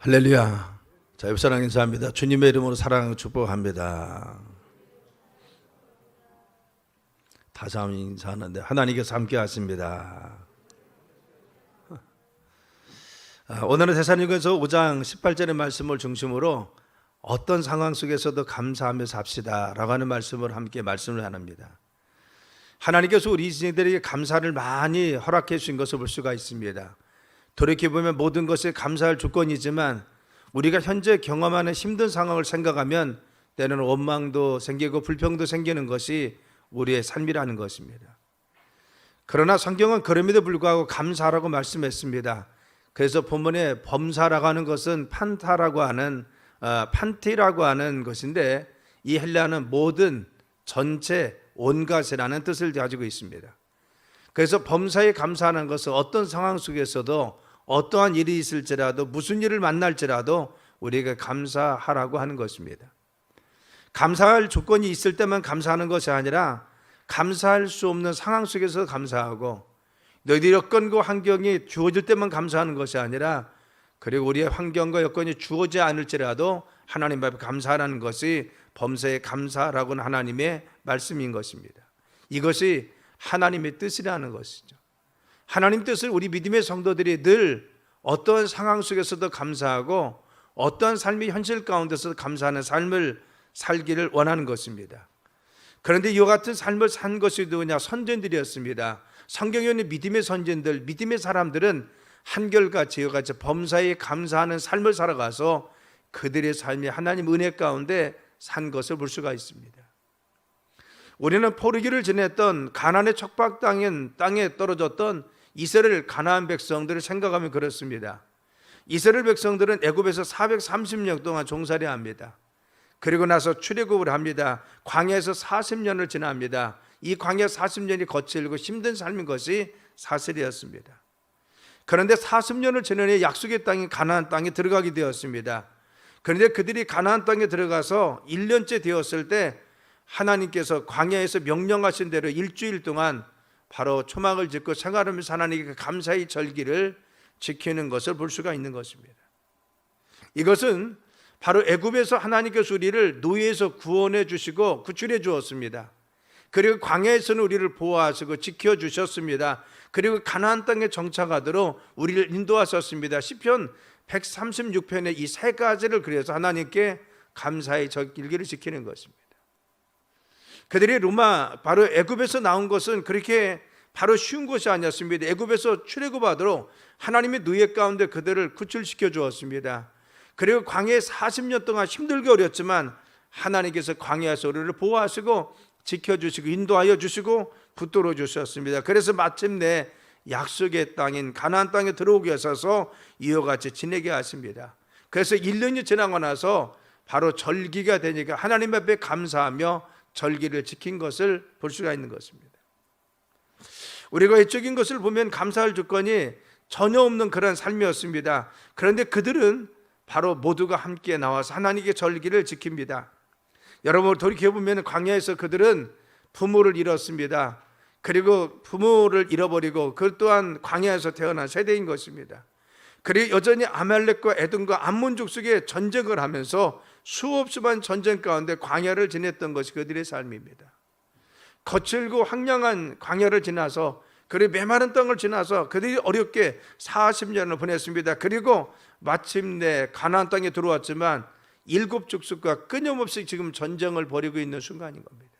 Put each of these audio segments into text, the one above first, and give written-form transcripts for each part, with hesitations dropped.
할렐루야. 자, 옆사랑 인사합니다. 주님의 이름으로 사랑하고 축복합니다. 다시 한번 인사하는데 하나님께서 함께 하십니다. 오늘은 데살로니가서 5장 18절의 말씀을 중심으로 어떤 상황 속에서도 감사하며 삽시다 라고 하는 말씀을 함께 말씀을 나눕니다. 하나님께서 우리 인생들에게 감사를 많이 허락해 주신 것을 볼 수가 있습니다. 돌이켜보면 모든 것에 감사할 조건이지만 우리가 현재 경험하는 힘든 상황을 생각하면 때로는 원망도 생기고 불평도 생기는 것이 우리의 삶이라는 것입니다. 그러나 성경은 그럼에도 불구하고 감사라고 말씀했습니다. 그래서 본문에 범사라고 하는 것은 판티라고 하는 것인데 이 헬라어는 모든, 전체, 온갖이라는 뜻을 가지고 있습니다. 그래서 범사에 감사하는 것은 어떤 상황 속에서도 어떠한 일이 있을지라도 무슨 일을 만날지라도 우리가 감사하라고 하는 것입니다. 감사할 조건이 있을 때만 감사하는 것이 아니라 감사할 수 없는 상황 속에서 감사하고 너희들 여건과 환경이 주어질 때만 감사하는 것이 아니라 그리고 우리의 환경과 여건이 주어지지 않을지라도 하나님 앞에 감사하라는 것이 범사에 감사라고는 하나님의 말씀인 것입니다. 이것이 하나님의 뜻이라는 것이죠. 하나님 뜻을 우리 믿음의 성도들이 늘 어떤 상황 속에서도 감사하고 어떤 삶의 현실 가운데서 감사하는 삶을 살기를 원하는 것입니다. 그런데 이와 같은 삶을 산 것이 누구냐? 선전들이었습니다. 성경에 있는 믿음의 선전들, 믿음의 사람들은 한결같이 이와 같이 범사에 감사하는 삶을 살아가서 그들의 삶이 하나님 은혜 가운데 산 것을 볼 수가 있습니다. 우리는 포르기를 지냈던 가나안의 척박 땅에 떨어졌던 이스라엘 가나안 백성들을 생각하면 그렇습니다. 이스라엘 백성들은 애굽에서 430년 동안 종살이 합니다. 그리고 나서 출애굽을 합니다. 광야에서 40년을 지납니다. 이 광야 40년이 거칠고 힘든 삶인 것이 사실이었습니다. 그런데 40년을 지나니 약속의 땅인 가나안 땅에 들어가게 되었습니다. 그런데 그들이 가나안 땅에 들어가서 1년째 되었을 때 하나님께서 광야에서 명령하신 대로 일주일 동안 바로 초막을 짓고 생활하면서 하나님께 감사의 절기를 지키는 것을 볼 수가 있는 것입니다. 이것은 바로 애굽에서 하나님께서 우리를 노예에서 구원해 주시고 구출해 주었습니다. 그리고 광야에서는 우리를 보호하시고 지켜주셨습니다. 그리고 가나안 땅에 정착하도록 우리를 인도하셨습니다. 시편 136편에 이 세 가지를 그래서 하나님께 감사의 절기를 지키는 것입니다. 그들이 바로 애굽에서 나온 것은 그렇게 바로 쉬운 것이 아니었습니다. 애굽에서 출애굽하도록 하나님의 노예 가운데 그들을 구출시켜 주었습니다. 그리고 광야에 40년 동안 힘들게 어렸지만 하나님께서 광야에서 우리를 보호하시고 지켜주시고 인도하여 주시고 붙들어 주셨습니다. 그래서 마침내 약속의 땅인 가나안 땅에 들어오게 하셔서 이와 같이 지내게 하십니다. 그래서 1년이 지나고 나서 바로 절기가 되니까 하나님 앞에 감사하며 절기를 지킨 것을 볼 수가 있는 것입니다. 우리가 외적인 것을 보면 감사할 조건이 전혀 없는 그런 삶이었습니다. 그런데 그들은 바로 모두가 함께 나와서 하나님께 절기를 지킵니다. 여러분 돌이켜보면 광야에서 그들은 부모를 잃었습니다. 그리고 부모를 잃어버리고 그 또한 광야에서 태어난 세대인 것입니다. 그리고 여전히 아말렉과 에돔과 암몬족 속에 전쟁을 하면서 수없이만 전쟁 가운데 광야를 지냈던 것이 그들의 삶입니다. 거칠고 황량한 광야를 지나서 그리고 메마른 땅을 지나서 그들이 어렵게 40년을 보냈습니다. 그리고 마침내 가나안 땅에 들어왔지만 7 족속과 끊임없이 지금 전쟁을 벌이고 있는 순간인 겁니다.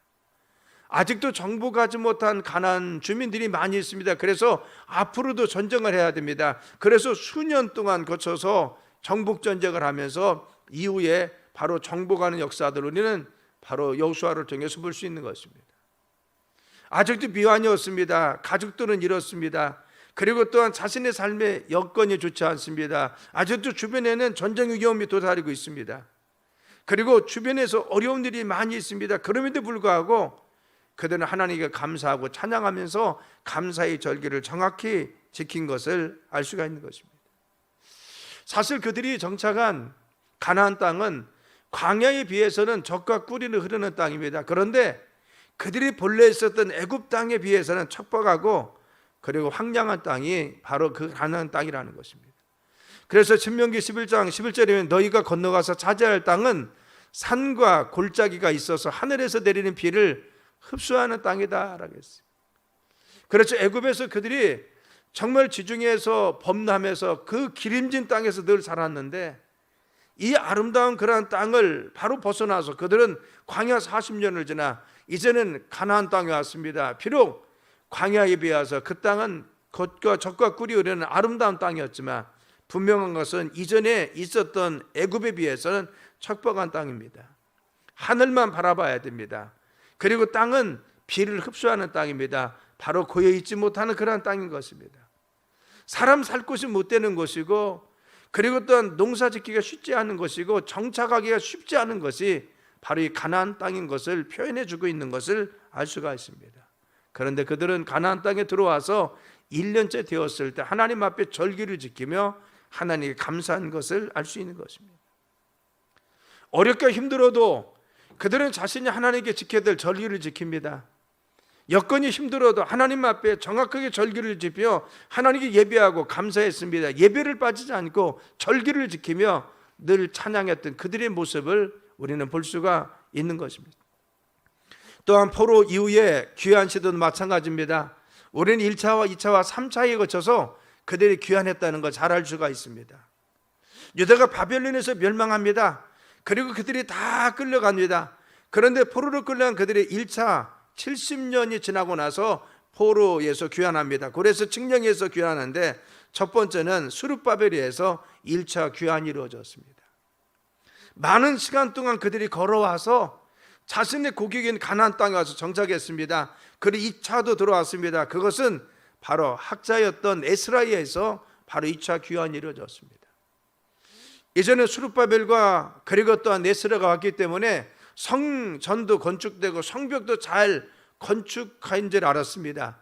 아직도 정복하지 못한 가나안 주민들이 많이 있습니다. 그래서 앞으로도 전쟁을 해야 됩니다. 그래서 수년 동안 거쳐서 정복 전쟁을 하면서 이후에 바로 정복하는 역사들 우리는 바로 여호수아를 통해서 볼 수 있는 것입니다. 아직도 비환이 없습니다. 가족들은 이렇습니다. 그리고 또한 자신의 삶의 여건이 좋지 않습니다. 아직도 주변에는 전쟁 위험이 도사리고 있습니다. 그리고 주변에서 어려운 일이 많이 있습니다. 그럼에도 불구하고 그들은 하나님께 감사하고 찬양하면서 감사의 절기를 정확히 지킨 것을 알 수가 있는 것입니다. 사실 그들이 정착한 가나안 땅은 광야에 비해서는 젖과 꿀이 흐르는 땅입니다. 그런데 그들이 본래 있었던 애굽 땅에 비해서는 척박하고 그리고 황량한 땅이 바로 그 가나안 땅이라는 것입니다. 그래서 신명기 11장 11절에 너희가 건너가서 차지할 땅은 산과 골짜기가 있어서 하늘에서 내리는 비를 흡수하는 땅이다 라고 했어요. 그렇죠. 애굽에서 그들이 정말 지중해에서 범람해서 그 기름진 땅에서 늘 살았는데 이 아름다운 그러한 땅을 바로 벗어나서 그들은 광야 40년을 지나 이제는 가나안 땅에 왔습니다. 비록 광야에 비해서 그 땅은 겉과 젖과 꿀이 흐르는 아름다운 땅이었지만 분명한 것은 이전에 있었던 애굽에 비해서는 척박한 땅입니다. 하늘만 바라봐야 됩니다. 그리고 땅은 비를 흡수하는 땅입니다. 바로 고여있지 못하는 그러한 땅인 것입니다. 사람 살 곳이 못 되는 것이고, 그리고 또한 농사 짓기가 쉽지 않은 것이고, 정착하기가 쉽지 않은 것이 바로 이 가나안 땅인 것을 표현해 주고 있는 것을 알 수가 있습니다. 그런데 그들은 가나안 땅에 들어와서 1년째 되었을 때 하나님 앞에 절기를 지키며 하나님께 감사한 것을 알 수 있는 것입니다. 어렵게 힘들어도 그들은 자신이 하나님께 지켜야 될 절기를 지킵니다. 여건이 힘들어도 하나님 앞에 정확하게 절기를 지켜 하나님께 예배하고 감사했습니다. 예배를 빠지지 않고 절기를 지키며 늘 찬양했던 그들의 모습을 우리는 볼 수가 있는 것입니다. 또한 포로 이후에 귀환 시도도 마찬가지입니다. 우리는 1차와 2차와 3차에 거쳐서 그들이 귀환했다는 걸 잘 알 수가 있습니다. 유다가 바벨론에서 멸망합니다. 그리고 그들이 다 끌려갑니다. 그런데 포로로 끌려간 그들의 1차 70년이 지나고 나서 포로에서 귀환합니다. 그래서 칙령에서 귀환하는데 첫 번째는 수룹바벨에서 1차 귀환이 이루어졌습니다. 많은 시간 동안 그들이 걸어와서 자신의 고국인 가나안 땅에 와서 정착했습니다. 그리고 2차도 들어왔습니다. 그것은 바로 학자였던 에스라에서 바로 2차 귀환이 이루어졌습니다. 이전에 수룹바벨과 그리고 또한 에스라가 왔기 때문에 성전도 건축되고 성벽도 잘 건축한 줄 알았습니다.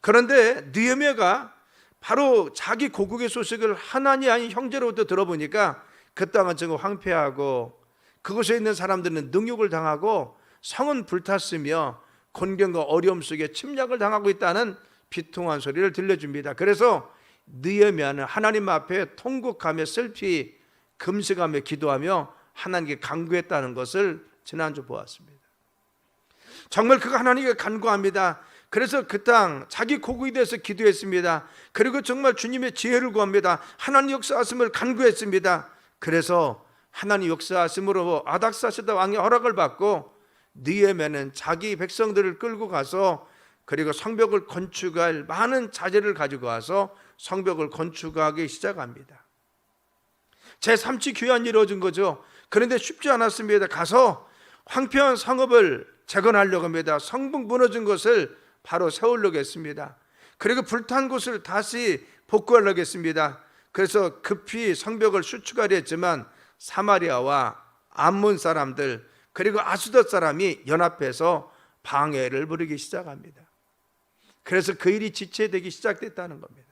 그런데 느헤미야가 바로 자기 고국의 소식을 하나님 아닌 형제로부터 들어보니까 그 땅은 정말 황폐하고 그곳에 있는 사람들은 능욕을 당하고 성은 불탔으며 곤경과 어려움 속에 침략을 당하고 있다는 비통한 소리를 들려줍니다. 그래서 느헤미야는 하나님 앞에 통곡하며 슬피 금식하며 기도하며 하나님께 간구했다는 것을 지난주 보았습니다. 정말 그가 하나님께 간구합니다. 그래서 그 땅 자기 고국에 대해서 기도했습니다. 그리고 정말 주님의 지혜를 구합니다. 하나님 역사하심을 간구했습니다. 그래서 하나님 역사하심으로 아닥사스다 왕의 허락을 받고 느헤미야는 자기 백성들을 끌고 가서 그리고 성벽을 건축할 많은 자재를 가지고 와서 성벽을 건축하기 시작합니다. 제3치 귀환이 이루어진 거죠. 그런데 쉽지 않았습니다. 가서 황폐한 성읍을 재건하려고 합니다. 성벽 무너진 것을 바로 세우려고 했습니다. 그리고 불탄 곳을 다시 복구하려고 했습니다. 그래서 급히 성벽을 수축하려 했지만 사마리아와 암몬 사람들 그리고 아수돗 사람이 연합해서 방해를 부르기 시작합니다. 그래서 그 일이 지체되기 시작됐다는 겁니다.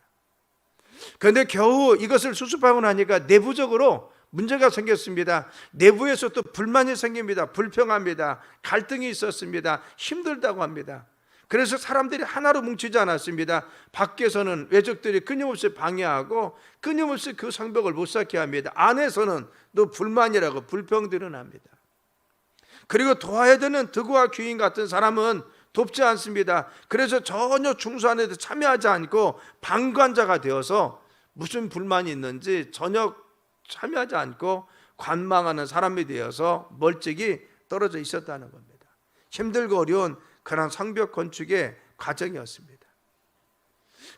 그런데 겨우 이것을 수습하고 나니까 내부적으로 문제가 생겼습니다. 내부에서 또 불만이 생깁니다. 불평합니다. 갈등이 있었습니다. 힘들다고 합니다. 그래서 사람들이 하나로 뭉치지 않았습니다. 밖에서는 외적들이 끊임없이 방해하고 끊임없이 그 성벽을 못 쌓게 합니다. 안에서는 또 불만이라고 불평들은 합니다. 그리고 도와야 되는 득와 귀인 같은 사람은 돕지 않습니다. 그래서 전혀 중수안에도 참여하지 않고 방관자가 되어서 무슨 불만이 있는지 전혀 참여하지 않고 관망하는 사람이 되어서 멀찍이 떨어져 있었다는 겁니다. 힘들고 어려운 그런 성벽 건축의 과정이었습니다.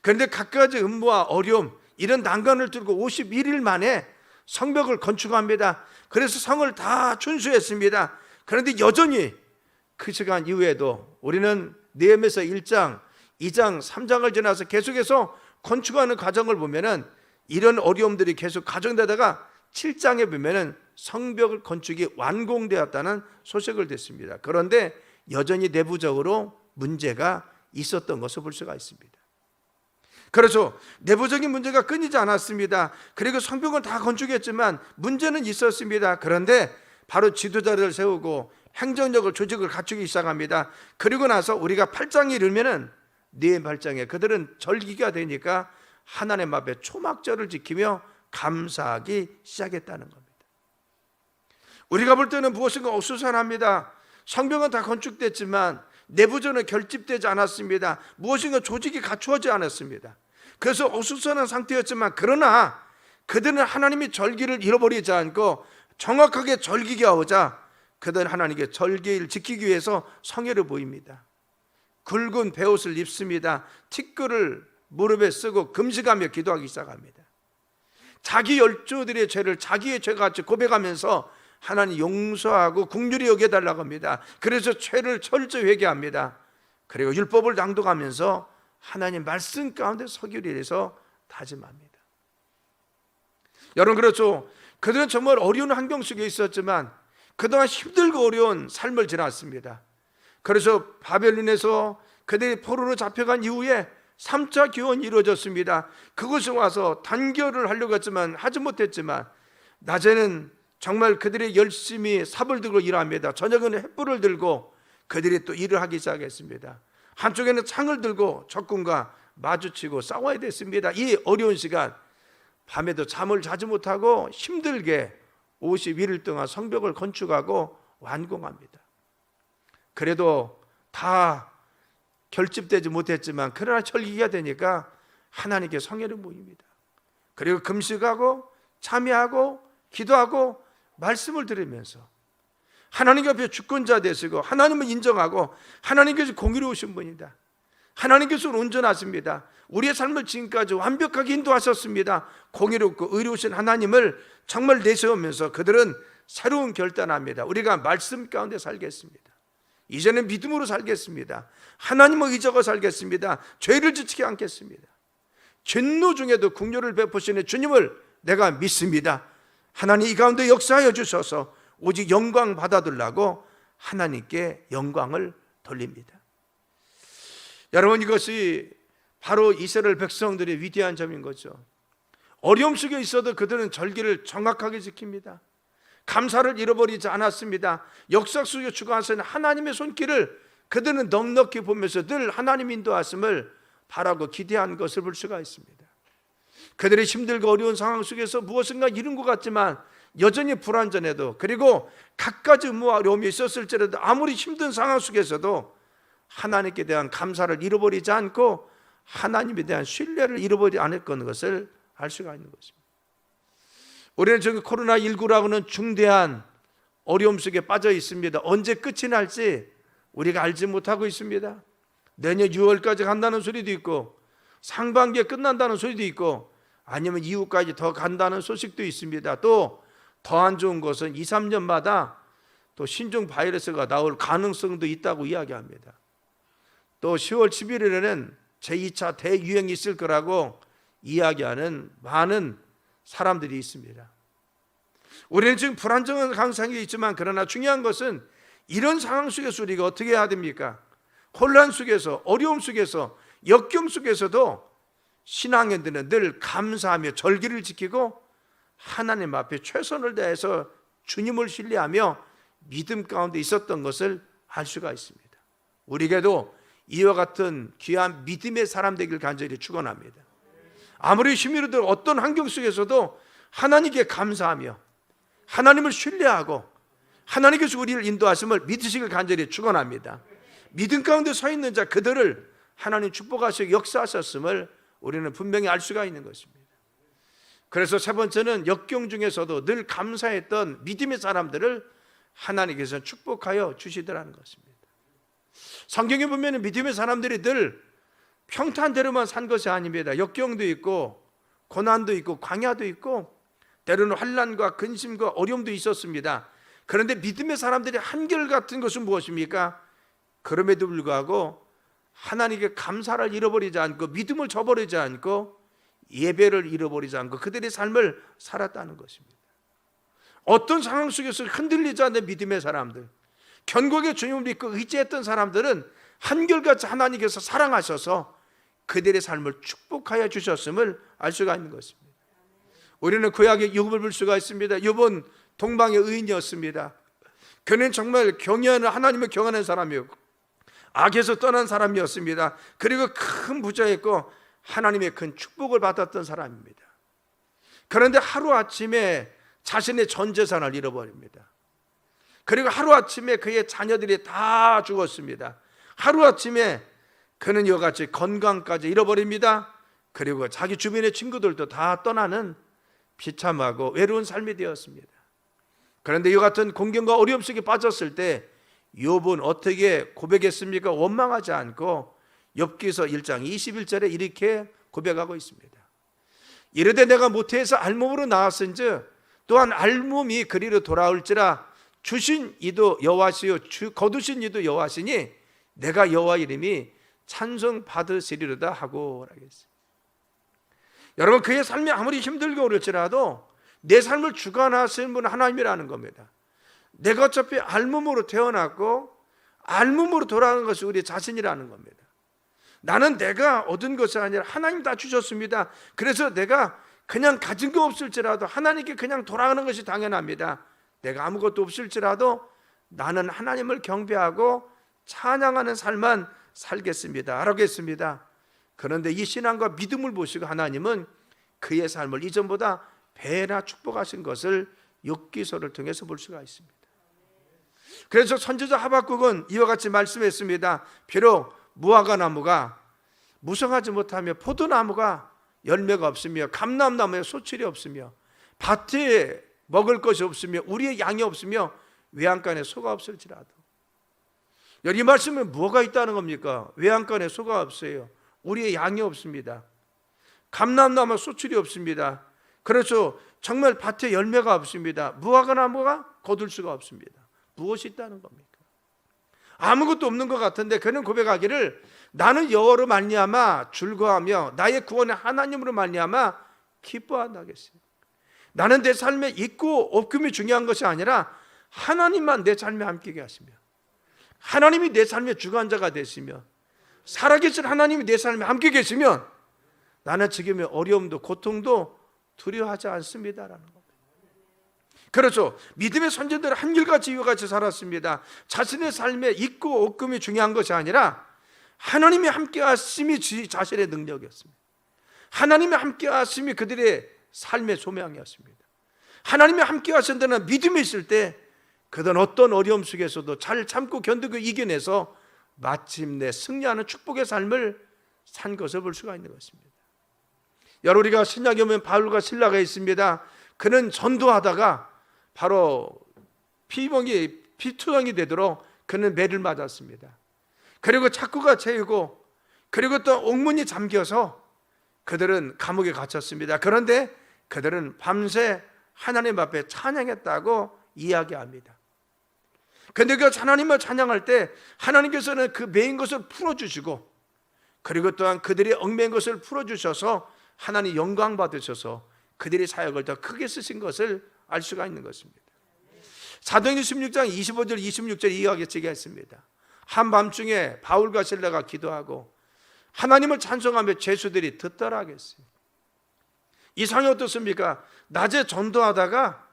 그런데 갖가지 음모와 어려움 이런 난관을 뚫고 51일 만에 성벽을 건축합니다. 그래서 성을 다 준수했습니다. 그런데 여전히 그 시간 이후에도 우리는 느헤미야서 1장, 2장, 3장을 지나서 계속해서 건축하는 과정을 보면은 이런 어려움들이 계속 가정되다가 7장에 보면은 성벽 건축이 완공되었다는 소식을 듣습니다. 그런데 여전히 내부적으로 문제가 있었던 것을 볼 수가 있습니다. 그렇죠. 내부적인 문제가 끊이지 않았습니다. 그리고 성벽은 다 건축했지만 문제는 있었습니다. 그런데 바로 지도자를 세우고 행정력을 조직을 갖추기 시작합니다. 그리고 나서 우리가 8장이 이르면은 느헤미야 8장에 그들은 절기가 되니까 하나님 앞에 초막절을 지키며 감사하기 시작했다는 겁니다. 우리가 볼 때는 무엇인가 어수선합니다. 성벽은 다 건축됐지만 내부전은 결집되지 않았습니다. 무엇인가 조직이 갖추어지지 않았습니다. 그래서 어수선한 상태였지만, 그러나 그들은 하나님의 절기를 잃어버리지 않고 정확하게 절기가 오자 그들은 하나님께 절기를 지키기 위해서 성회를 모입니다. 굵은 베옷을 입습니다. 티끌을 무릎에 쓰고 금식하며 기도하기 시작합니다. 자기 열조들의 죄를 자기의 죄같이 고백하면서 하나님 용서하고 긍휼히 여겨달라고 합니다. 그래서 죄를 철저히 회개합니다. 그리고 율법을 낭독하면서 하나님 말씀 가운데 서기를 위해서 다짐합니다. 여러분, 그렇죠? 그들은 정말 어려운 환경 속에 있었지만 그동안 힘들고 어려운 삶을 지났습니다. 그래서 바벨론에서 그들이 포로로 잡혀간 이후에 3차 기원이 이루어졌습니다. 그곳에 와서 단결을 하려고 했지만 하지 못했지만, 낮에는 정말 그들이 열심히 삽을 들고 일합니다. 저녁에는 횃불을 들고 그들이 또 일을 하기 시작했습니다. 한쪽에는 창을 들고 적군과 마주치고 싸워야 됐습니다. 이 어려운 시간, 밤에도 잠을 자지 못하고 힘들게 51일 동안 성벽을 건축하고 완공합니다. 그래도 다 결집되지 못했지만, 그러나 절기가 되니까 하나님께 성회를 모입니다. 그리고 금식하고 참여하고 기도하고 말씀을 들으면서 하나님 앞에 주권자 되시고 하나님을 인정하고 하나님께서 공의로우신 분이다, 하나님께서 온전하십니다, 우리의 삶을 지금까지 완벽하게 인도하셨습니다, 공의롭고 의로우신 하나님을 정말 내세우면서 그들은 새로운 결단합니다. 우리가 말씀 가운데 살겠습니다. 이제는 믿음으로 살겠습니다. 하나님을 의지하고 살겠습니다. 죄를 지키지 않겠습니다. 진노 중에도 긍휼을 베푸시는 주님을 내가 믿습니다. 하나님 이 가운데 역사하여 주셔서 오직 영광 받아들라고 하나님께 영광을 돌립니다. 여러분, 이것이 바로 이스라엘 백성들의 위대한 점인 거죠. 어려움 속에 있어도 그들은 절기를 정확하게 지킵니다. 감사를 잃어버리지 않았습니다. 역사 속에 주관하시는 하나님의 손길을 그들은 넉넉히 보면서 늘 하나님 인도하심을 바라고 기대한 것을 볼 수가 있습니다. 그들의 힘들고 어려운 상황 속에서 무엇인가 이룬 것 같지만 여전히 불완전해도, 그리고 갖가지 의무와 어려움이 있었을지라도 아무리 힘든 상황 속에서도 하나님께 대한 감사를 잃어버리지 않고 하나님에 대한 신뢰를 잃어버리지 않았던 것을 알 수가 있는 것입니다. 우리는 지금 코로나19라고는 중대한 어려움 속에 빠져 있습니다. 언제 끝이 날지 우리가 알지 못하고 있습니다. 내년 6월까지 간다는 소리도 있고 상반기에 끝난다는 소리도 있고 아니면 이후까지 더 간다는 소식도 있습니다. 또 더 안 좋은 것은 2, 3년마다 또 신종 바이러스가 나올 가능성도 있다고 이야기합니다. 또 10월 11일에는 제2차 대유행이 있을 거라고 이야기하는 많은 사람들이 있습니다. 우리는 지금 불안정한 상황이 있지만, 그러나 중요한 것은 이런 상황 속에서 우리가 어떻게 해야 됩니까? 혼란 속에서, 어려움 속에서, 역경 속에서도 신앙인들은 늘 감사하며 절기를 지키고 하나님 앞에 최선을 다해서 주님을 신뢰하며 믿음 가운데 있었던 것을 알 수가 있습니다. 우리에게도 이와 같은 귀한 믿음의 사람 되길 간절히 축원합니다. 아무리 힘이 들어 어떤 환경 속에서도 하나님께 감사하며 하나님을 신뢰하고 하나님께서 우리를 인도하심을 믿으시길 간절히 축원합니다. 믿음 가운데 서 있는 자 그들을 하나님 축복하시고 역사하셨음을 우리는 분명히 알 수가 있는 것입니다. 그래서 세 번째는 역경 중에서도 늘 감사했던 믿음의 사람들을 하나님께서 축복하여 주시더라는 것입니다. 성경에 보면 믿음의 사람들이 늘 평탄대로만 산 것이 아닙니다. 역경도 있고 고난도 있고 광야도 있고 때로는 환난과 근심과 어려움도 있었습니다. 그런데 믿음의 사람들이 한결같은 것은 무엇입니까? 그럼에도 불구하고 하나님께 감사를 잃어버리지 않고 믿음을 저버리지 않고 예배를 잃어버리지 않고 그들의 삶을 살았다는 것입니다. 어떤 상황 속에서 흔들리지 않는 믿음의 사람들, 견고하게 주님을 믿고 의지했던 사람들은 한결같이 하나님께서 사랑하셔서 그들의 삶을 축복하여 주셨음을 알 수가 있는 것입니다. 우리는 구약의 욥을 볼 수가 있습니다. 욥은 동방의 의인이었습니다. 그는 정말 경외하는, 하나님을 경외하는 사람이었고 악에서 떠난 사람이었습니다. 그리고 큰 부자였고 하나님의 큰 축복을 받았던 사람입니다. 그런데 하루아침에 자신의 전 재산을 잃어버립니다. 그리고 하루아침에 그의 자녀들이 다 죽었습니다. 하루아침에 그는 이와 같이 건강까지 잃어버립니다. 그리고 자기 주변의 친구들도 다 떠나는 비참하고 외로운 삶이 되었습니다. 그런데 이와 같은 공경과 어려움 속에 빠졌을 때 욥은 어떻게 고백했습니까? 원망하지 않고 욥기서 1장 21절에 이렇게 고백하고 있습니다. 이르되 내가 모태에서 알몸으로 나왔은즉 또한 알몸이 그리로 돌아올지라 주신 이도 여호와시요 거두신 이도 여호와시니 내가 여호와 이름이 찬송 받으시리로다 하고 라겠어요. 여러분, 그의 삶이 아무리 힘들고 어렵지라도 내 삶을 주관하시는 분은 하나님이라는 겁니다. 내가 어차피 알몸으로 태어났고 알몸으로 돌아가는 것이 우리 자신이라는 겁니다. 나는 내가 얻은 것이 아니라 하나님 다 주셨습니다. 그래서 내가 그냥 가진 거 없을지라도 하나님께 그냥 돌아가는 것이 당연합니다. 내가 아무것도 없을지라도 나는 하나님을 경배하고 찬양하는 삶만 살겠습니다 라고 했습니다. 그런데 이 신앙과 믿음을 보시고 하나님은 그의 삶을 이전보다 배나 축복하신 것을 욥기서를 통해서 볼 수가 있습니다. 그래서 선지자 하박국은 이와 같이 말씀했습니다. 비록 무화과 나무가 무성하지 못하며 포도나무가 열매가 없으며 감람나무에 소출이 없으며 밭에 먹을 것이 없으며 우리의 양이 없으며 외양간에 소가 없을지라도, 이 말씀은 뭐가 있다는 겁니까? 외양간에 소가 없어요. 우리의 양이 없습니다. 감람나무에 소출이 없습니다. 그래서 정말 밭에 열매가 없습니다. 무화과 나무가 거둘 수가 없습니다. 무엇이 있다는 겁니까? 아무것도 없는 것 같은데 그는 고백하기를 나는 여호와로 말미암아 즐거워하며 나의 구원의 하나님으로 말미암아 기뻐한다겠어요. 나는 내 삶에 있고 없음이 중요한 것이 아니라 하나님만 내 삶에 함께 하시며 하나님이 내 삶의 주관자가 되시며 살아계신 하나님이 내 삶에 함께 계시면 나는 지금의 어려움도 고통도 두려워하지 않습니다라는 겁니다. 그렇죠. 믿음의 선조들은 한결같이 이와 같이 살았습니다. 자신의 삶에 있고 없음이 중요한 것이 아니라 하나님이 함께 하심이 자신의 능력이었습니다. 하나님이 함께 하심이 그들의 삶의 소명이었습니다. 하나님이 함께 하신다는 믿음이 있을 때 그들은 어떤 어려움 속에서도 잘 참고 견디고 이겨내서 마침내 승리하는 축복의 삶을 산 것을 볼 수가 있는 것입니다. 여러분, 우리가 신약에 보면 바울과 실라가 있습니다. 그는 전도하다가 바로 피투성이 되도록 그는 매를 맞았습니다. 그리고 착고가 채이고 그리고 또 옥문이 잠겨서 그들은 감옥에 갇혔습니다. 그런데 그들은 밤새 하나님 앞에 찬양했다고 이야기합니다. 그런데 그 하나님을 찬양할 때 하나님께서는 그 매인 것을 풀어주시고 그리고 또한 그들이 얽매인 것을 풀어주셔서 하나님 영광 받으셔서 그들의 사역을 더 크게 쓰신 것을 알 수가 있는 것입니다. 사도행전 16장 25절 26절 이야기하게 했습니다. 한밤중에 바울과 실라가 기도하고 하나님을 찬송하며 죄수들이 듣더라 하겠어요. 이 상이 어떻습니까? 낮에 전도하다가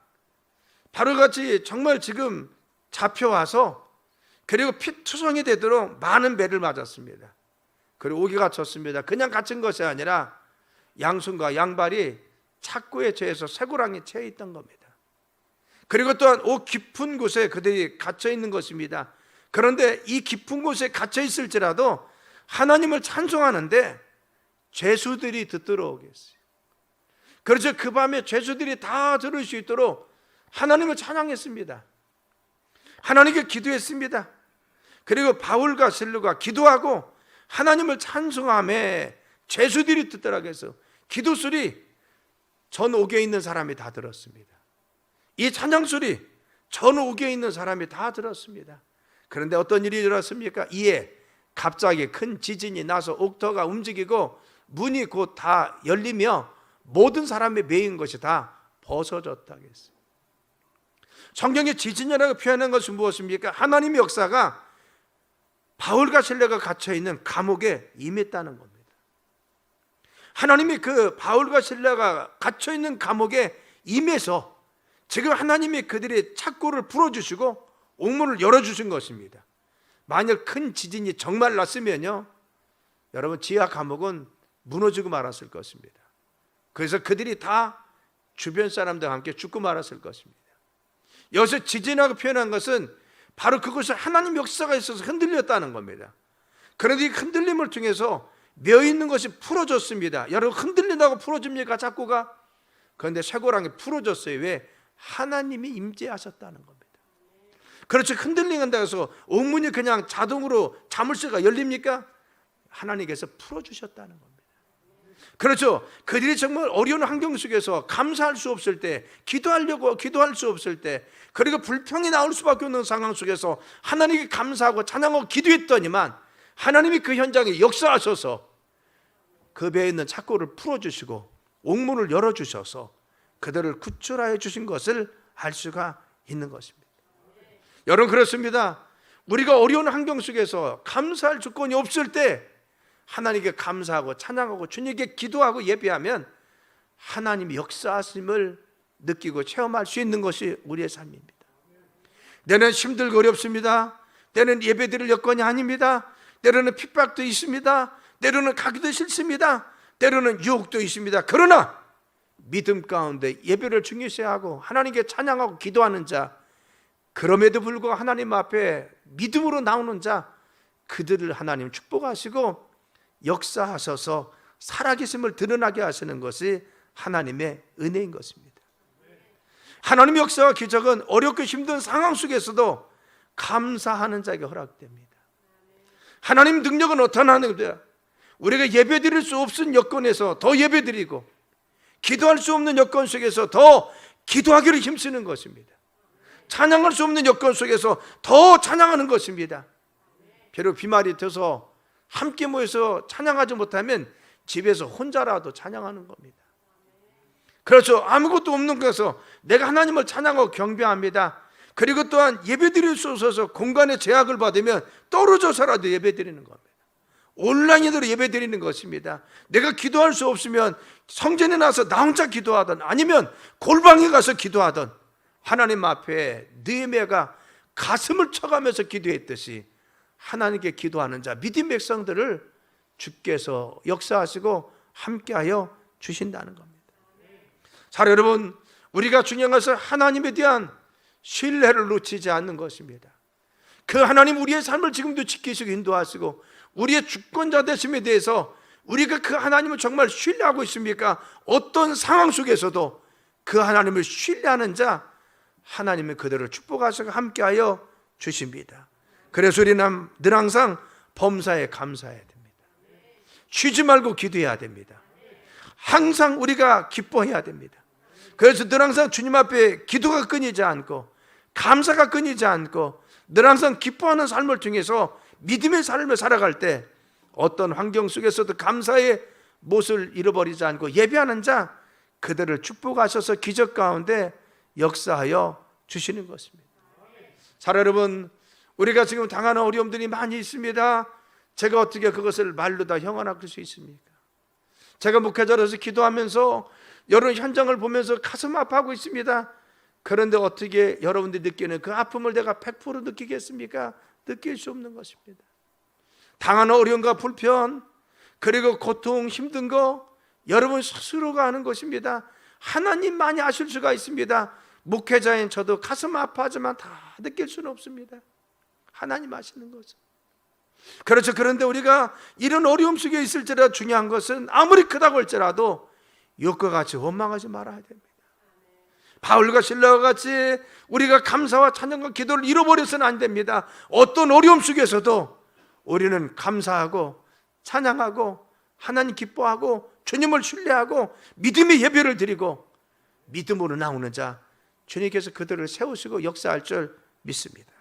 바로같이 정말 지금 잡혀와서 그리고 피투성이 되도록 많은 매를 맞았습니다. 그리고 옥에 갇혔습니다. 그냥 갇힌 것이 아니라 양손과 양발이 착고에 채해서 쇠고랑에 채 있던 겁니다. 그리고 또한 옥 깊은 곳에 그들이 갇혀 있는 것입니다. 그런데 이 깊은 곳에 갇혀 있을지라도 하나님을 찬송하는데 죄수들이 듣도록 했어요. 그래서 그 밤에 죄수들이 다 들을 수 있도록 하나님을 찬양했습니다. 하나님께 기도했습니다. 그리고 바울과 실로가 기도하고 하나님을 찬송하며 죄수들이 듣더라고 해서 기도 소리 전 옥에 있는 사람이 다 들었습니다. 이 찬양 소리 전 옥에 있는 사람이 다 들었습니다. 그런데 어떤 일이 일어났습니까? 이에 갑자기 큰 지진이 나서 옥터가 움직이고 문이 곧 다 열리며 모든 사람의 매인 것이 다 벗어졌다고 했어요. 성경에 지진이라고 표현한 것은 무엇입니까? 하나님의 역사가 바울과 실라가 갇혀있는 감옥에 임했다는 겁니다. 하나님이 그 바울과 실라가 갇혀있는 감옥에 임해서 지금 하나님이 그들의 착고를 풀어주시고 옥문을 열어주신 것입니다. 만약 큰 지진이 정말 났으면요, 여러분 지하 감옥은 무너지고 말았을 것입니다. 그래서 그들이 다 주변 사람들과 함께 죽고 말았을 것입니다. 여기서 지진이라고 표현한 것은 바로 그것이 하나님 역사가 있어서 흔들렸다는 겁니다. 그런데 이 흔들림을 통해서 며 있는 것이 풀어졌습니다. 여러분, 흔들린다고 풀어집니까? 자꾸가? 그런데 쇠고랑이 풀어졌어요. 왜? 하나님이 임재하셨다는 겁니다. 그렇죠. 흔들린다고 해서 옥문이 그냥 자동으로 자물쇠가 열립니까? 하나님께서 풀어주셨다는 겁니다. 그렇죠. 그들이 정말 어려운 환경 속에서 감사할 수 없을 때, 기도할 수 없을 때, 그리고 불평이 나올 수밖에 없는 상황 속에서 하나님께 감사하고 찬양하고 기도했더니만 하나님이 그 현장에 역사하셔서 그 배에 있는 착고를 풀어주시고 옥문을 열어주셔서 그들을 구출하여 주신 것을 알 수가 있는 것입니다. 여러분, 그렇습니다. 우리가 어려운 환경 속에서 감사할 조건이 없을 때 하나님께 감사하고 찬양하고 주님께 기도하고 예배하면 하나님이 역사하심을 느끼고 체험할 수 있는 것이 우리의 삶입니다. 때는 힘들고 어렵습니다. 때는 예배드릴 여건이 아닙니다. 때로는 핍박도 있습니다. 때로는 가기도 싫습니다. 때로는 유혹도 있습니다. 그러나 믿음 가운데 예배를 중요시하고 하나님께 찬양하고 기도하는 자, 그럼에도 불구하고 하나님 앞에 믿음으로 나오는 자, 그들을 하나님 축복하시고 역사하셔서 살아계심을 드러나게 하시는 것이 하나님의 은혜인 것입니다. 하나님의 역사와 기적은 어렵고 힘든 상황 속에서도 감사하는 자에게 허락됩니다. 하나님 능력은 어떤 하나님이냐? 우리가 예배드릴 수 없는 여건에서 더 예배드리고 기도할 수 없는 여건 속에서 더 기도하기를 힘쓰는 것입니다. 찬양할 수 없는 여건 속에서 더 찬양하는 것입니다. 비록 비말이 돼서 함께 모여서 찬양하지 못하면 집에서 혼자라도 찬양하는 겁니다. 그렇죠. 아무것도 없는 곳에서 내가 하나님을 찬양하고 경배합니다. 그리고 또한 예배드릴 수 없어서 공간의 제약을 받으면 떨어져서라도 예배드리는 겁니다. 온라인으로 예배드리는 것입니다. 내가 기도할 수 없으면 성전에 나서 나 혼자 기도하든 아니면 골방에 가서 기도하든 하나님 앞에 느헤미야가 가슴을 쳐가면서 기도했듯이 하나님께 기도하는 자, 믿음 백성들을 주께서 역사하시고 함께하여 주신다는 겁니다. 자, 여러분, 우리가 중요한 것은 하나님에 대한 신뢰를 놓치지 않는 것입니다. 그 하나님 우리의 삶을 지금도 지키시고 인도하시고 우리의 주권자 되심에 대해서 우리가 그 하나님을 정말 신뢰하고 있습니까? 어떤 상황 속에서도 그 하나님을 신뢰하는 자, 하나님은 그들을 축복하시고 함께하여 주십니다. 그래서 우리는 늘 항상 범사에 감사해야 됩니다. 쉬지 말고 기도해야 됩니다. 항상 우리가 기뻐해야 됩니다. 그래서 늘 항상 주님 앞에 기도가 끊이지 않고 감사가 끊이지 않고 늘 항상 기뻐하는 삶을 통해서 믿음의 삶을 살아갈 때 어떤 환경 속에서도 감사의 못을 잃어버리지 않고 예배하는 자, 그들을 축복하셔서 기적 가운데 역사하여 주시는 것입니다. 자, 여러분, 우리가 지금 당하는 어려움들이 많이 있습니다. 제가 어떻게 그것을 말로 다 형언할 수 있습니까? 제가 목회자로서 기도하면서 여러 현장을 보면서 가슴 아파하고 있습니다. 그런데 어떻게 여러분들이 느끼는 그 아픔을 내가 100% 느끼겠습니까? 느낄 수 없는 것입니다. 당하는 어려움과 불편, 그리고 고통, 힘든 거 여러분 스스로가 아는 것입니다. 하나님만이 아실 수가 있습니다. 목회자인 저도 가슴 아파하지만 다 느낄 수는 없습니다. 하나님 아시는 거죠. 그렇죠. 그런데 우리가 이런 어려움 속에 있을지라도 중요한 것은 아무리 크다고 할지라도 욕과 같이 원망하지 말아야 됩니다. 바울과 실라와 같이 우리가 감사와 찬양과 기도를 잃어버려서는 안 됩니다. 어떤 어려움 속에서도 우리는 감사하고 찬양하고 하나님 기뻐하고 주님을 신뢰하고 믿음의 예배를 드리고 믿음으로 나오는 자, 주님께서 그들을 세우시고 역사할 줄 믿습니다.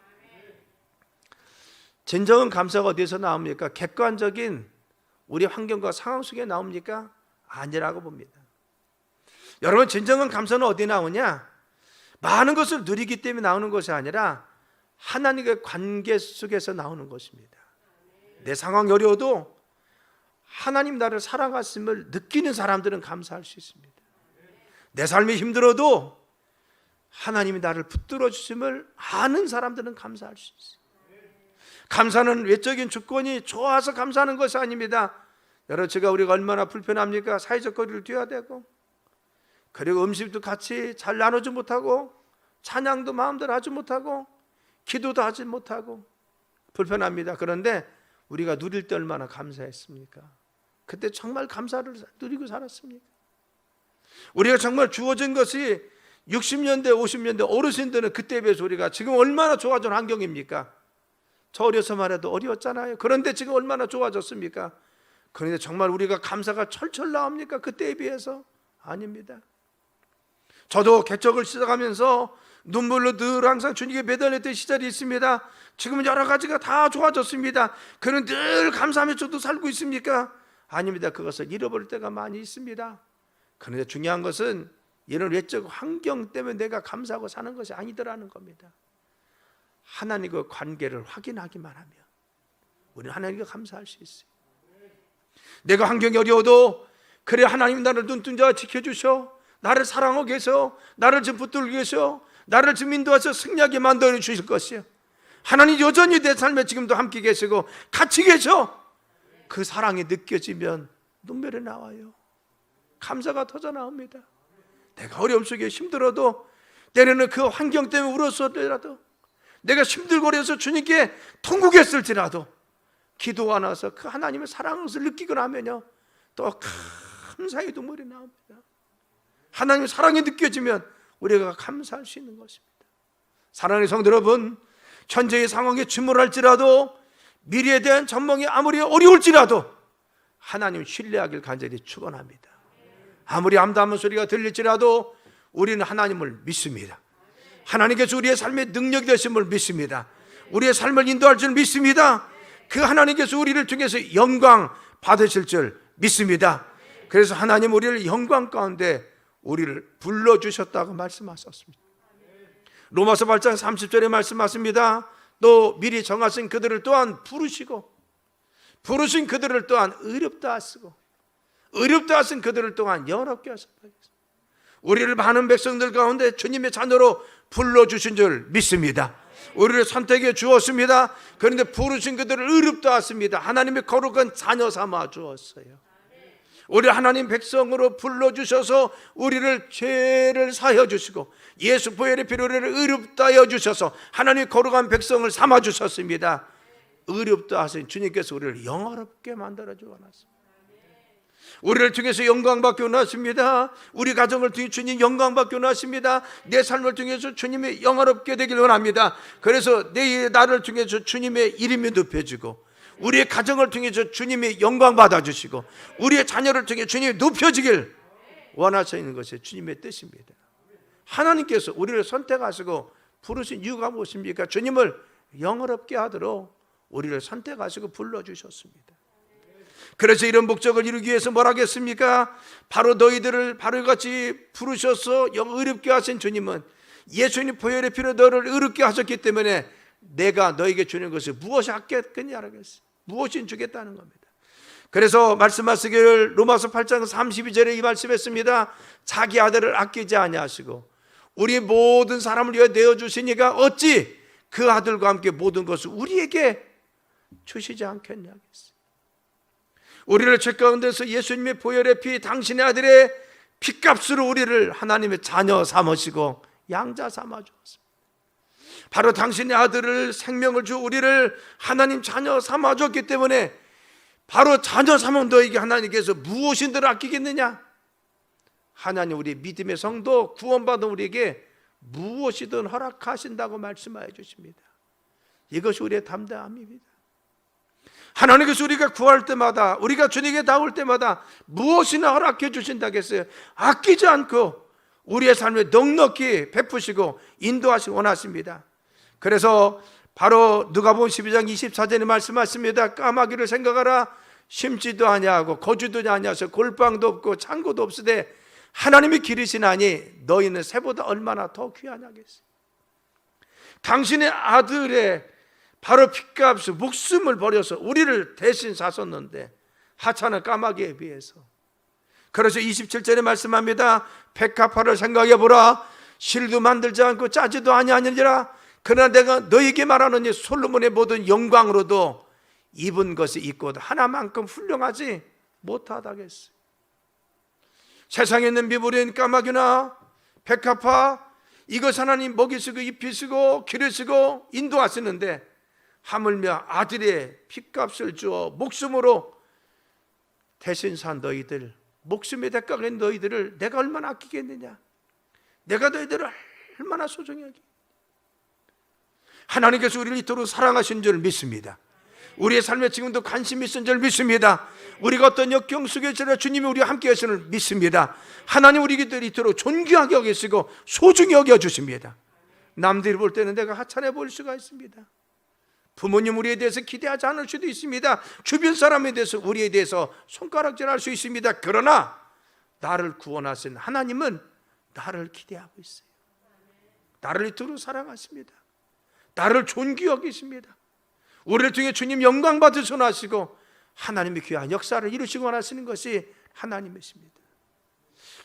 진정한 감사가 어디서 나옵니까? 객관적인 우리 환경과 상황 속에 나옵니까? 아니라고 봅니다. 여러분, 진정한 감사는 어디 나오냐? 많은 것을 누리기 때문에 나오는 것이 아니라 하나님과의 관계 속에서 나오는 것입니다. 내 상황이 어려워도 하나님 나를 사랑하심을 느끼는 사람들은 감사할 수 있습니다. 내 삶이 힘들어도 하나님이 나를 붙들어 주심을 아는 사람들은 감사할 수 있어요. 감사는 외적인 조건이 좋아서 감사하는 것이 아닙니다. 여러분, 우리가 얼마나 불편합니까? 사회적 거리를 둬야 되고 그리고 음식도 같이 잘 나누지 못하고 찬양도 마음대로 하지 못하고 기도도 하지 못하고 불편합니다. 그런데 우리가 누릴 때 얼마나 감사했습니까? 그때 정말 감사를 누리고 살았습니까? 우리가 정말 주어진 것이 60년대 50년대 어르신들은 그때에 비해서 우리가 지금 얼마나 좋아진 환경입니까? 저 어려서만 해도 어려웠잖아요. 그런데 지금 얼마나 좋아졌습니까? 그런데 정말 우리가 감사가 철철 나옵니까? 그때에 비해서? 아닙니다. 저도 개척을 시작하면서 눈물로 늘 항상 주님께 매달렸던 시절이 있습니다. 지금은 여러 가지가 다 좋아졌습니다. 그는 늘 감사하며 저도 살고 있습니까? 아닙니다. 그것을 잃어버릴 때가 많이 있습니다. 그런데 중요한 것은 이런 외적 환경 때문에 내가 감사하고 사는 것이 아니더라는 겁니다. 하나님과 관계를 확인하기만 하면 우리는 하나님께 감사할 수 있어요. 내가 환경이 어려워도 그래 하나님 나를 눈뜬자 지켜주셔, 나를 사랑하고 계셔, 나를 지금 붙들고 계셔, 나를 지금 인도하셔 승리하게 만들어 주실 것이요. 하나님 여전히 내 삶에 지금도 함께 계시고 같이 계셔. 그 사랑이 느껴지면 눈물이 나와요. 감사가 터져 나옵니다. 내가 어려움 속에 힘들어도 때로는 그 환경 때문에 울었을지라도 내가 힘들거려서 주님께 통곡했을지라도 기도가 나서 그 하나님의 사랑을 느끼고 나면요 또 감사의 눈물이 나옵니다. 하나님의 사랑이 느껴지면 우리가 감사할 수 있는 것입니다. 사랑하는 성도 여러분, 현재의 상황에 침몰할지라도 미래에 대한 전망이 아무리 어려울지라도 하나님 신뢰하길 간절히 축원합니다. 아무리 암담한 소리가 들릴지라도 우리는 하나님을 믿습니다. 하나님께서 우리의 삶의 능력이 되심을 믿습니다. 우리의 삶을 인도할 줄 믿습니다. 그 하나님께서 우리를 통해서 영광 받으실 줄 믿습니다. 그래서 하나님 우리를 영광 가운데 우리를 불러주셨다고 말씀하셨습니다. 로마서 8장 30절에 말씀하십니다. 또 미리 정하신 그들을 또한 부르시고 부르신 그들을 또한 의롭다 하시고 의롭다 하신 그들을 또한 영원롭게 하셨다. 우리를 많은 백성들 가운데 주님의 자녀로 불러주신 줄 믿습니다. 우리를 선택해 주었습니다. 그런데 부르신 그들을 의롭다 하십니다. 하나님의 거룩한 자녀 삼아 주었어요. 우리 하나님 백성으로 불러주셔서 우리를 죄를 사하여 주시고 예수 보혈의 피로 우리를 의롭다 하여 주셔서 하나님의 거룩한 백성을 삼아 주셨습니다. 의롭다 하신 주님께서 우리를 영화롭게 만들어 주어놨습니다. 우리를 통해서 영광받게 원하십니다. 우리 가정을 통해 주님 영광받게 원하십니다. 내 삶을 통해서 주님의 영화롭게 되길 원합니다. 그래서 내 나를 통해서 주님의 이름이 높여지고 우리의 가정을 통해서 주님의 영광 받아주시고 우리의 자녀를 통해 주님이 높여지길 원하시는 것이 주님의 뜻입니다. 하나님께서 우리를 선택하시고 부르신 이유가 무엇입니까? 주님을 영화롭게 하도록 우리를 선택하시고 불러주셨습니다. 그래서 이런 목적을 이루기 위해서 뭘 하겠습니까? 바로 너희들을 바로 같이 부르셔서 의롭게 하신 주님은 예수님 보혈의 피로 너를 의롭게 하셨기 때문에 내가 너에게 주는 것을 무엇이 아꼈겠냐라고 했어요. 무엇인 주겠다는 겁니다. 그래서 말씀하시기를 로마서 8장 32절에 이 말씀했습니다. 자기 아들을 아끼지 아니하시고 우리 모든 사람을 위해 내어주시니까 어찌 그 아들과 함께 모든 것을 우리에게 주시지 않겠냐고 했어요. 우리를 죄 가운데서 예수님의 보혈의 피 당신의 아들의 피값으로 우리를 하나님의 자녀 삼으시고 양자 삼아 주었습니다. 바로 당신의 아들을 생명을 주 우리를 하나님 자녀 삼아 줬기 때문에 바로 자녀 삼은 너에게 하나님께서 무엇인들 아끼겠느냐? 하나님 우리 믿음의 성도 구원받은 우리에게 무엇이든 허락하신다고 말씀하여 주십니다. 이것이 우리의 담대함입니다. 하나님께서 우리가 구할 때마다 우리가 주님께 나올 때마다 무엇이나 허락해 주신다고 했어요. 아끼지 않고 우리의 삶에 넉넉히 베푸시고 인도하시기 원하십니다. 그래서 바로 누가복음 12장 24절에 말씀하십니다. 까마귀를 생각하라. 심지도 아니하고 거주도 아니하셔 골방도 없고 창고도 없으되 하나님이 기르시나니 너희는 새보다 얼마나 더 귀하냐겠어요. 당신의 아들의 바로 핏값을 목숨을 버려서 우리를 대신 사셨는데 하찮은 까마귀에 비해서. 그래서 27절에 말씀합니다. 백합화를 생각해 보라. 실도 만들지 않고 짜지도 아니하느니라. 그러나 내가 너에게 말하노니 솔로몬의 모든 영광으로도 입은 것이 있고 하나만큼 훌륭하지 못하다겠어요. 세상에 있는 미모린 까마귀나 백합화, 이것 하나님 먹이 쓰고 잎이 쓰고 기를 쓰고 인도하시는데 하물며 아들의 핏값을 주어 목숨으로 대신 산 너희들, 목숨의 대가가 된 너희들을 내가 얼마나 아끼겠느냐, 내가 너희들을 얼마나 소중히 하기. 하나님께서 우리를 이토록 사랑하신 줄 믿습니다. 우리의 삶에 지금도 관심이 있은 줄 믿습니다. 우리가 어떤 역경 속에 있으나 주님이 우리와 함께 하시는 줄 믿습니다. 하나님 우리들 이토록 존귀하게 여기시고 소중히 여겨주십니다. 남들이 볼 때는 내가 하찮아 보일 수가 있습니다. 부모님 우리에 대해서 기대하지 않을 수도 있습니다. 주변 사람에 대해서 우리에 대해서 손가락질할 수 있습니다. 그러나 나를 구원하신 하나님은 나를 기대하고 있어요. 나를 이토록 사랑하십니다. 나를 존귀 여기십니다. 우리를 통해 주님 영광 받으셔 하시고 하나님의 귀한 역사를 이루시고 원하시는 것이 하나님이십니다.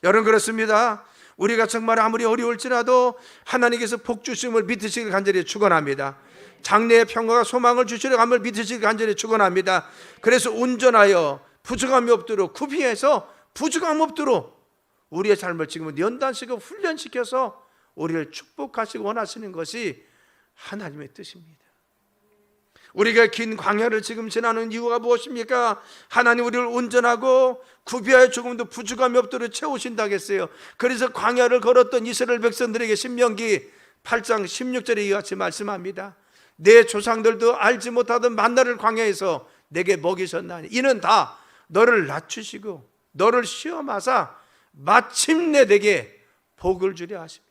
여러분, 그렇습니다. 우리가 정말 아무리 어려울지라도 하나님께서 복 주심을 믿으시길 간절히 축원합니다. 장래의 평화와 소망을 주시려 함을 믿으시길 간절히 축원합니다. 그래서 온전하여 부족함이 없도록 구비해서 부족함 없도록 우리의 삶을 지금은 연단시키고 훈련시켜서 우리를 축복하시고 원하시는 것이 하나님의 뜻입니다. 우리가 긴 광야를 지금 지나는 이유가 무엇입니까? 하나님 우리를 온전하고 구비하여 조금도 부족함이 없도록 채우신다고 했어요. 그래서 광야를 걸었던 이스라엘 백성들에게 신명기 8장 16절에 이와 같이 말씀합니다. 내 조상들도 알지 못하던 만나를 광야에서 내게 먹이셨나니 이는 다 너를 낮추시고 너를 시험하사 마침내 내게 복을 주려 하십니다.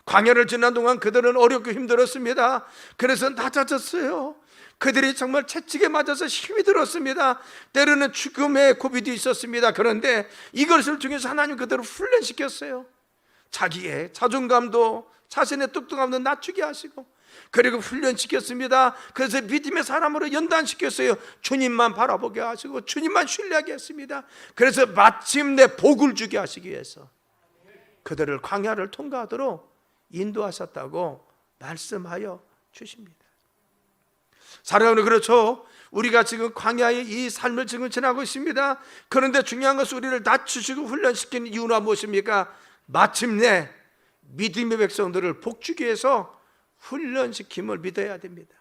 광야를 지난 동안 그들은 어렵고 힘들었습니다. 그래서 낮아졌어요. 그들이 정말 채찍에 맞아서 힘이 들었습니다. 때로는 죽음의 고비도 있었습니다. 그런데 이것을 통해서 하나님 그들을 훈련시켰어요. 자기의 자존감도 자신의 뚝뚝함도 낮추게 하시고 그리고 훈련시켰습니다. 그래서 믿음의 사람으로 연단시켰어요. 주님만 바라보게 하시고 주님만 신뢰하게 했습니다. 그래서 마침내 복을 주게 하시기 위해서 그들을 광야를 통과하도록 인도하셨다고 말씀하여 주십니다. 사랑하는, 그렇죠. 우리가 지금 광야의 이 삶을 지금 지나고 있습니다. 그런데 중요한 것은 우리를 낮추시고 훈련시키는 이유가 무엇입니까? 마침내 믿음의 백성들을 복주기 위해서 훈련시킴을 믿어야 됩니다.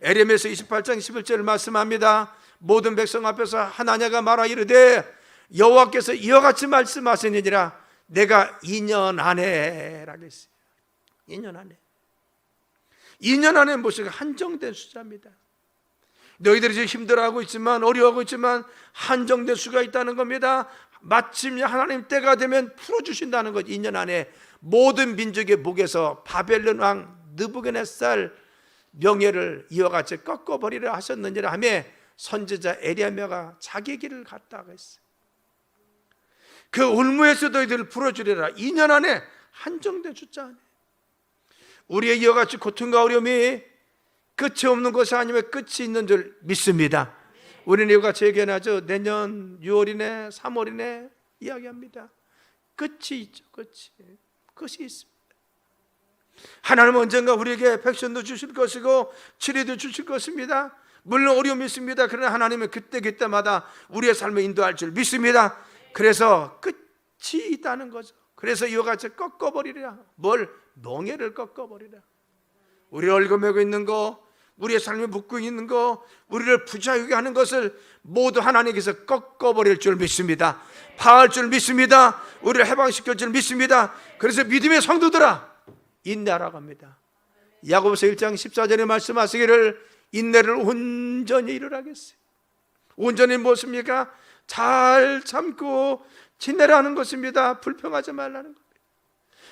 에레미야서 28장 11절을 말씀합니다. 모든 백성 앞에서 하나냐가 말하 이르되 여호와께서 이와 같이 말씀하시느니라 내가 2년 안에 라고 했어요. 2년 안에. 2년 안에 무엇이 한정된 숫자입니다. 너희들이 지금 힘들어하고 있지만 어려워하고 있지만 한정된 수가 있다는 겁니다. 마침 하나님 때가 되면 풀어주신다는 것. 2년 안에 모든 민족의 목에서 바벨론 왕 느부갓네살 명예를 이와 같이 꺾어버리려 하셨느니라 하며 선지자 에레미야가 자기 길을 갔다고 했어요. 그 올무에서 너희들을 풀어주리라. 2년 안에 한정된 숫자 안에 우리의 이와 같이 고통과 어려움이 끝이 없는 것이 아니면 끝이 있는 줄 믿습니다. 우리는 이와 같이 얘기하죠. 내년 6월이네 3월이네 이야기합니다. 끝이 있죠. 끝이 있습니다. 하나님은 언젠가 우리에게 백션도 주실 것이고 치료도 주실 것입니다. 물론 어려움이 있습니다. 그러나 하나님은 그때마다 우리의 삶을 인도할 줄 믿습니다. 그래서 끝이 있다는 거죠. 그래서 이와 같이 꺾어버리라. 뭘? 멍에를 꺾어버리라. 우리를 얽어매고 있는 거, 우리의 삶에 묶고 있는 거, 우리를 부자유게 하는 것을 모두 하나님께서 꺾어버릴 줄 믿습니다. 파할 줄 믿습니다. 우리를 해방시킬 줄 믿습니다. 그래서 믿음의 성도들아 인내하라고 합니다. 야고보서 1장 14절에 말씀하시기를 인내를 온전히 이루라겠어요. 온전히 무엇입니까? 잘 참고 지내라는 것입니다. 불평하지 말라는 겁니다.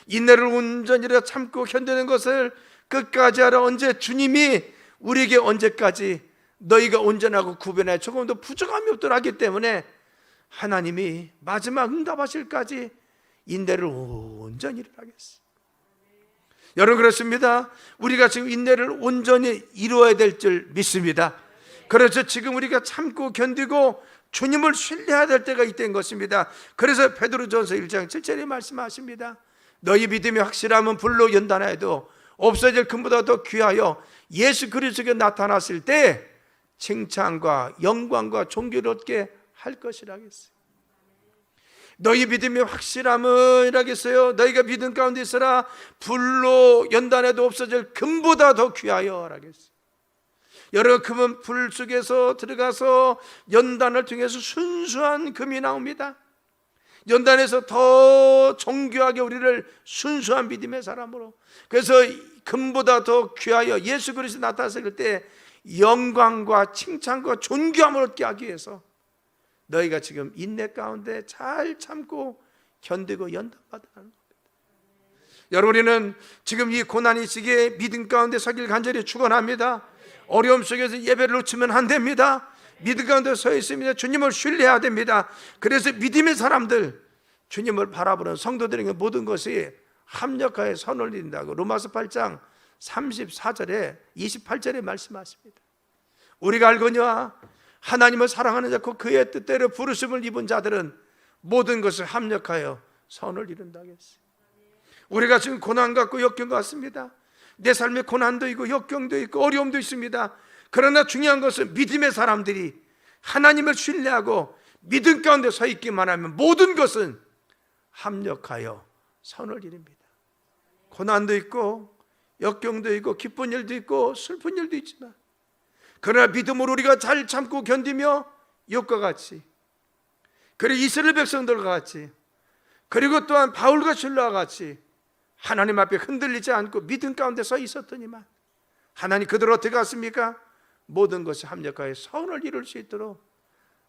인내를 온전히 참고 견디는 것을 끝까지 하라. 언제? 주님이 우리에게 언제까지 너희가 온전하고 구변하여 조금도 부족함이 없도록 하기 때문에 하나님이 마지막 응답하실까지 인내를 온전히 하겠어요. 여러분, 그렇습니다. 우리가 지금 인내를 온전히 이루어야 될 줄 믿습니다. 그래서 지금 우리가 참고 견디고 주님을 신뢰해야 될 때가 있다는 것입니다. 그래서 베드로전서 1장 7절에 말씀하십니다. 너희 믿음이 확실하면 불로 연단하여도 없어질 금보다 더 귀하여 예수 그리스도께 나타났을 때 칭찬과 영광과 존귀를 얻게 할 것이라 했어요. 너희 믿음이 확실함은 이라겠어요. 너희가 믿음 가운데 있어라. 불로 연단해도 없어질 금보다 더 귀하여 라겠어요. 여러분, 금은 불 속에서 들어가서 연단을 통해서 순수한 금이 나옵니다. 연단에서 더 정교하게 우리를 순수한 믿음의 사람으로, 그래서 금보다 더 귀하여 예수 그리스도 나타났을 때 영광과 칭찬과 존귀함을 얻게 하기 위해서 너희가 지금 인내 가운데 잘 참고 견디고 연단받으라는 겁니다. 여러분, 우리는 지금 이 고난이 시기에 믿음 가운데 서길 간절히 축원합니다. 어려움 속에서 예배를 놓치면 안 됩니다. 믿음 가운데 서 있습니다. 주님을 신뢰해야 됩니다. 그래서 믿음의 사람들, 주님을 바라보는 성도들에게 모든 것이 합력하여 선을 이룬다고 로마서 8장 34절에 28절에 말씀하십니다. 우리가 알거니와 하나님을 사랑하는 자고 그의 뜻대로 부르심을 입은 자들은 모든 것을 합력하여 선을 이룬다고 했어요. 우리가 지금 고난 같고 역경 같습니다. 내 삶에 고난도 있고 역경도 있고 어려움도 있습니다. 그러나 중요한 것은 믿음의 사람들이 하나님을 신뢰하고 믿음 가운데 서 있기만 하면 모든 것은 합력하여 선을 이룹니다. 고난도 있고 역경도 있고 기쁜 일도 있고 슬픈 일도 있지만, 그러나 믿음으로 우리가 잘 참고 견디며 욥과 같이, 그리고 이스라엘 백성들과 같이, 그리고 또한 바울과 실로와 같이 하나님 앞에 흔들리지 않고 믿음 가운데 서 있었더니만 하나님 그들 어떻게 갔습니까? 모든 것이 합력하여 선을 이룰 수 있도록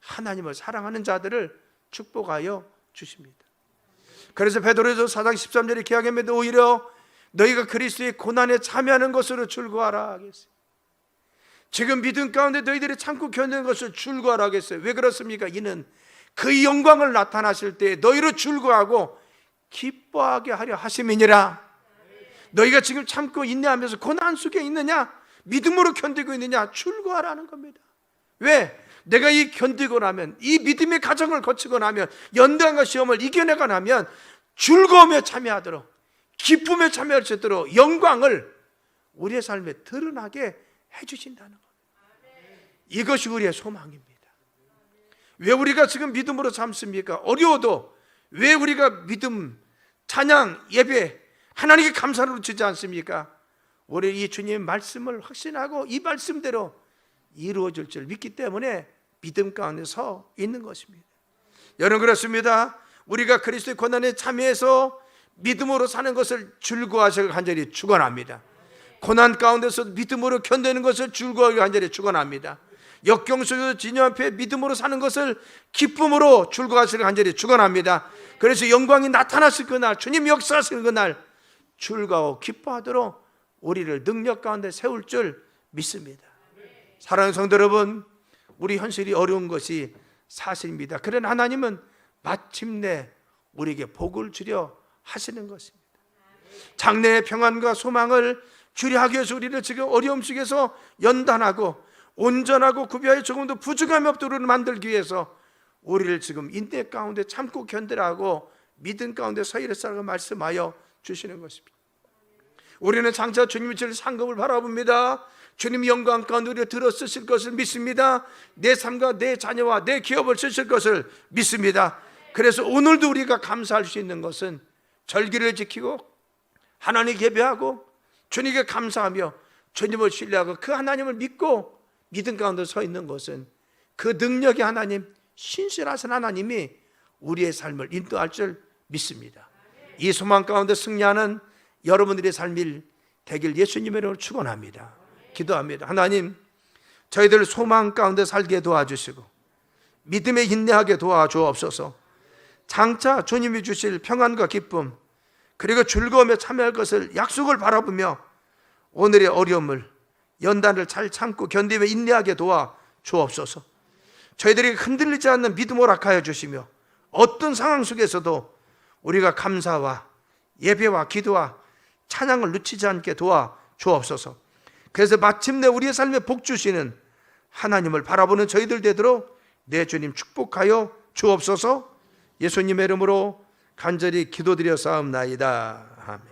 하나님을 사랑하는 자들을 축복하여 주십니다. 그래서 베드로서 4장 13절에 기하겠는데 오히려 너희가 그리스도의 고난에 참여하는 것으로 즐거워하라 하겠어요. 지금 믿음 가운데 너희들이 참고 견디는 것을 즐거워하라 하겠어요. 왜 그렇습니까? 이는 그의 영광을 나타나실 때 너희로 즐거워하고 기뻐하게 하려 하심이니라. 너희가 지금 참고 인내하면서 고난 속에 있느냐? 믿음으로 견디고 있느냐? 즐거워하라는 겁니다. 왜? 내가 이 견디고 나면, 이 믿음의 과정을 거치고 나면, 연단과 시험을 이겨내고 나면 즐거움에 참여하도록, 기쁨에 참여할 수 있도록 영광을 우리의 삶에 드러나게 해주신다는 겁니다. 이것이 우리의 소망입니다. 왜 우리가 지금 믿음으로 참습니까? 어려워도 왜 우리가 믿음, 찬양, 예배, 하나님께 감사를 드리지 않습니까? 우리 이 주님의 말씀을 확신하고 이 말씀대로 이루어질 줄 믿기 때문에 믿음 가운데 서 있는 것입니다. 여러분, 그렇습니다. 우리가 그리스도의 고난에 참여해서 믿음으로 사는 것을 즐거워하시길 간절히 축원합니다. 고난 가운데서 믿음으로 견디는 것을 즐거워하길 간절히 축원합니다. 역경 속에서 주님 앞에 믿음으로 사는 것을 기쁨으로 즐거워하시길 간절히 축원합니다. 그래서 영광이 나타났을 그날, 주님 역사하시는 그날 즐거워 기뻐하도록 우리를 능력 가운데 세울 줄 믿습니다. 사랑하는 성도 여러분, 우리 현실이 어려운 것이 사실입니다. 그러나 하나님은 마침내 우리에게 복을 주려 하시는 것입니다. 장래의 평안과 소망을 주려 하기 위해서 우리를 지금 어려움 속에서 연단하고 온전하고 구비하여 조금 더 부족함이 없도록 만들기 위해서 우리를 지금 인내 가운데 참고 견디라고 믿음 가운데 서 있으라고 말씀하여 주시는 것입니다. 우리는 장차 주님이 줄 상급을 바라봅니다. 주님 영광 가운데 우리를 들어 쓰실 것을 믿습니다. 내 삶과 내 자녀와 내 기업을 쓰실 것을 믿습니다. 그래서 오늘도 우리가 감사할 수 있는 것은 절기를 지키고 하나님 예배하고 주님께 감사하며 주님을 신뢰하고 그 하나님을 믿고 믿음 가운데 서 있는 것은 그 능력의 하나님, 신실하신 하나님이 우리의 삶을 인도할 줄 믿습니다. 이 소망 가운데 승리하는 여러분들의 삶이 되길 예수님의 이름으로 축원합니다. 기도합니다. 하나님, 저희들 소망 가운데 살게 도와주시고 믿음에 인내하게 도와주옵소서. 장차 주님이 주실 평안과 기쁨 그리고 즐거움에 참여할 것을 약속을 바라보며 오늘의 어려움을 연단을 잘 참고 견디며 인내하게 도와주옵소서. 저희들이 흔들리지 않는 믿음을 허락하여 주시며 어떤 상황 속에서도 우리가 감사와 예배와 기도와 찬양을 놓치지 않게 도와주옵소서. 그래서 마침내 우리의 삶에 복 주시는 하나님을 바라보는 저희들 되도록 내 주님 축복하여 주옵소서. 예수님의 이름으로 간절히 기도드려 싸움나이다. 아멘.